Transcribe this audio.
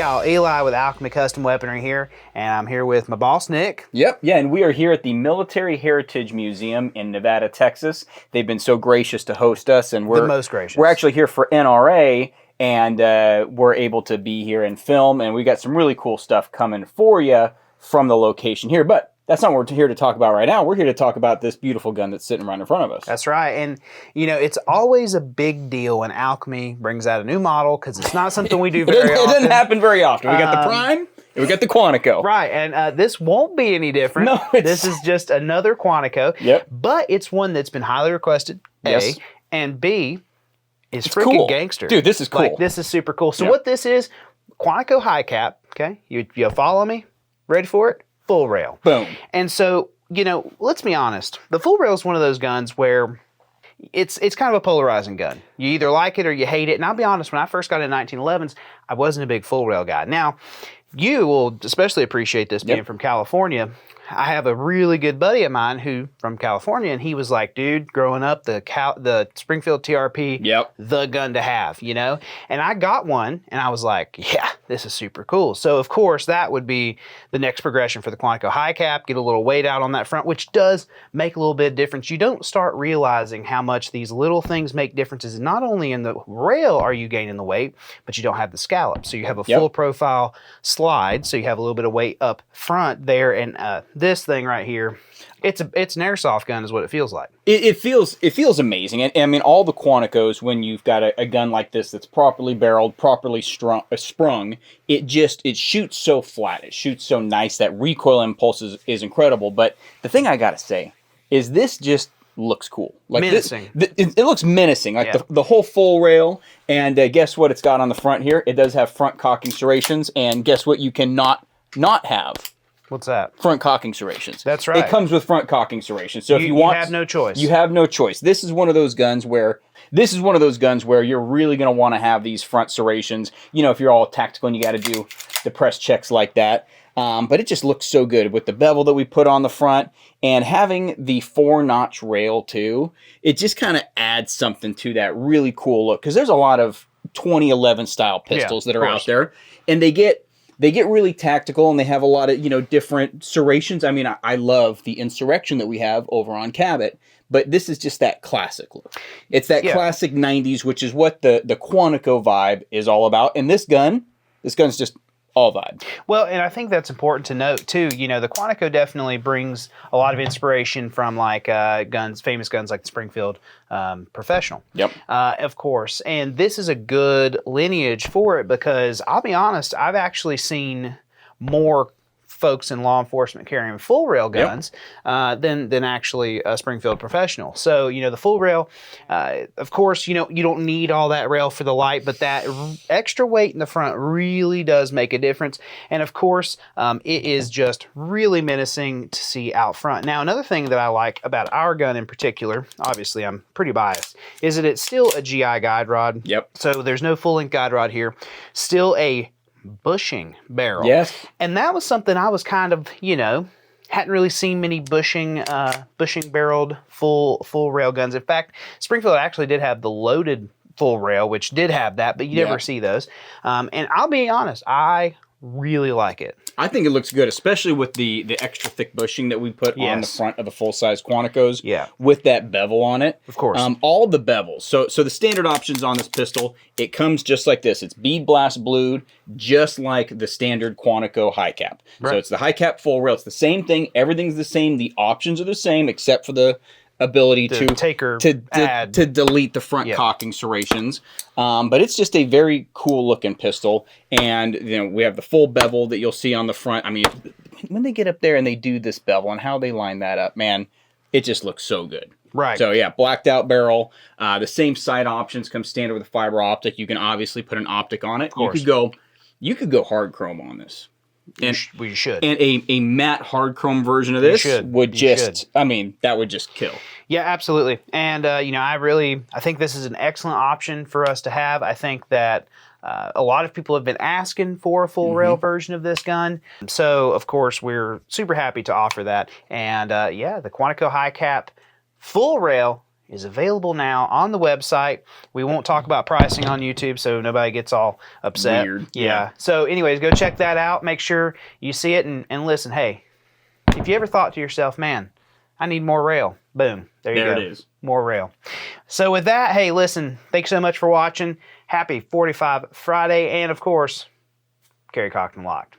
y'all, Eli with Alchemy Custom Weaponry here, and I'm here with my boss, Nick. Yep, yeah, and we are here at the Military Heritage Museum in Nevada, Texas. They've been so gracious to host us, and we're the most gracious. We're actually here for NRA, and we're able to be here and film, and we got some really cool stuff coming for you from the location here. But that's not what we're here to talk about right now. We're here to talk about this beautiful gun that's sitting right in front of us. That's right. And, you know, it's always a big deal when Alchemy brings out a new model because it's not something we do very often. It doesn't happen very often. We got the Prime and we got the Quantico. Right. And this won't be any different. No, this is just another Quantico. Yep. But it's one that's been highly requested, yes. A. And B, is it's freaking cool. gangster. Dude, this is cool. Like, this is super cool. So what this is, Quantico HiCap, okay? You follow me? Ready for it? Full rail. Boom. And so, you know, let's be honest. The full rail is one of those guns where it's kind of a polarizing gun. You either like it or you hate it. And I'll be honest, when I first got in 1911s, I wasn't a big full rail guy. Now, you will especially appreciate this being from California. I have a really good buddy of mine who from California, and he was like, dude, growing up, the Springfield TRP, the gun to have, you know? And I got one, and I was like, yeah, this is super cool. So, of course, that would be the next progression for the Quantico HiCap, get a little weight out on that front, which does make a little bit of difference. You don't start realizing how much these little things make differences. Not only in the rail are you gaining the weight, but you don't have the scallop. So you have a full profile slide, so you have a little bit of weight up front there, and this thing right here, it's an airsoft gun is what it feels like. It feels amazing. And I mean, all the Quanticos, when you've got a gun like this that's properly barreled, properly sprung, it shoots so flat. It shoots so nice. That recoil impulse is incredible. But the thing I gotta say is this just looks cool. Like menacing. It looks menacing. Like the whole full rail. And guess what it's got on the front here? It does have front cocking serrations. And guess what you cannot not have? What's that? Front cocking serrations. That's right. It comes with front cocking serrations. So if you want, have no choice. You have no choice. This is one of those guns where you're really going to want to have these front serrations. You know, if you're all tactical and you got to do the press checks like that. But it just looks so good with the bevel that we put on the front and having the 4-notch rail too. It just kind of adds something to that really cool look, because there's a lot of 2011 style pistols that are out there, and they get really tactical, and they have a lot of, you know, different serrations. I mean, I love the insurrection that we have over on Cabot, but this is just that classic look. It's that classic 90s, which is what the Quantico vibe is all about. And this gun's just all vibe. Well, and I think that's important to note too. You know, the Quantico definitely brings a lot of inspiration from like famous guns like the Springfield Professional. Yep. Of course. And this is a good lineage for it because I'll be honest, I've actually seen more folks in law enforcement carrying full rail guns than actually a Springfield Professional. So, you know, the full rail, of course, you know, you don't need all that rail for the light, but that extra weight in the front really does make a difference. And of course, it is just really menacing to see out front. Now, another thing that I like about our gun in particular, obviously I'm pretty biased, is that it's still a GI guide rod. Yep. So there's no full-length guide rod here. Still a bushing barrel. Yes. And that was something I was kind of, you know, hadn't really seen many bushing barreled full rail guns. In fact, Springfield actually did have the loaded full rail, which did have that, but you never see those. And I'll be honest, I really like it. I think it looks good, especially with the extra thick bushing that we put on the front of the full-size Quanticos. Yeah. With that bevel on it. Of course. All the bevels. So the standard options on this pistol, it comes just like this. It's bead blast blued, just like the standard Quantico HiCap. Right. So it's the HiCap full rail. It's the same thing. Everything's the same. The options are the same, except for the ability to delete the front cocking serrations. But it's just a very cool looking pistol. And, you know, we have the full bevel that you'll see on the front. I mean, when they get up there and they do this bevel and how they line that up, man, it just looks so good. Right. So yeah, blacked out barrel. The same sight options come standard with a fiber optic. You can obviously put an optic on it. You could go hard chrome on this. And we should. And a matte hard chrome version of this would just, I mean, that would just kill. Yeah, absolutely. And, you know, I think this is an excellent option for us to have. I think that a lot of people have been asking for a full rail version of this gun. So, of course, we're super happy to offer that. And, yeah, the Quantico HiCap full rail is available now on the website. We won't talk about pricing on YouTube so nobody gets all upset. Weird. Yeah. So anyways, go check that out. Make sure you see it and listen, hey, if you ever thought to yourself, man, I need more rail. Boom. There you go. There it is. More rail. So with that, hey, listen, thanks so much for watching. Happy 45 Friday. And of course, carry cocked and locked.